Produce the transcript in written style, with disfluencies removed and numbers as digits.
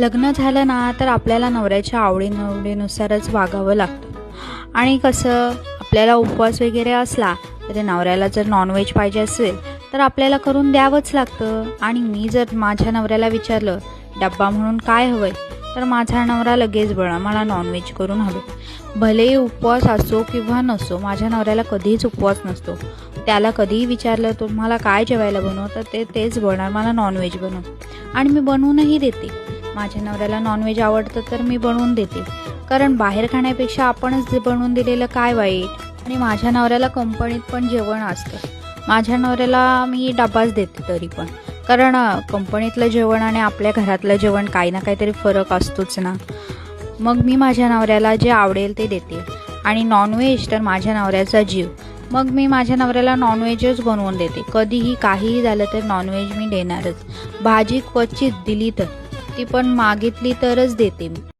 लग्न झालं ना तर आपल्याला नवऱ्याच्या आवडीनिवडीनुसारच वागावं लागतं. आणि कसं आपल्याला उपवास वगैरे असला तर नवऱ्याला जर नॉनव्हेज पाहिजे असेल तर आपल्याला करून द्यावंच लागतं. आणि मी जर माझ्या नवऱ्याला विचारलं डब्बा म्हणून काय हवं आहे, तर माझा नवरा लगेच बोलणार मला नॉनव्हेज करून हवे. भले उपवास असो किंवा नसो, माझ्या नवऱ्याला कधीच उपवास नसतो. त्याला कधीही विचारलं तुम्हाला काय जेवायला बनव, तर तेच बोलणार मला नॉनव्हेज बनव. आणि मी बनवूनही देते. माझ्या नवऱ्याला नॉनव्हेज आवडतं तर मी बनवून देते, कारण बाहेर खाण्यापेक्षा आपणच बनवून दिलेलं काय वाईट. आणि माझ्या नवऱ्याला कंपनीत पण जेवण असतं. माझ्या नवऱ्याला मी डब्बाच देते तरी पण, कारण कंपनीतलं जेवण आणि आपल्या घरातलं जेवण काही ना काहीतरी फरक असतोच ना. मग मी माझ्या नवऱ्याला जे आवडेल ते देते. आणि नॉनव्हेज तर माझ्या नवऱ्याचा जीव. मग मी माझ्या नवऱ्याला नॉनव्हेजच बनवून देते. कधीही काहीही झालं तर नॉनव्हेज मी देणारच. भाजी क्वचित दिली तर, ती पण मागितली तरच देते मी.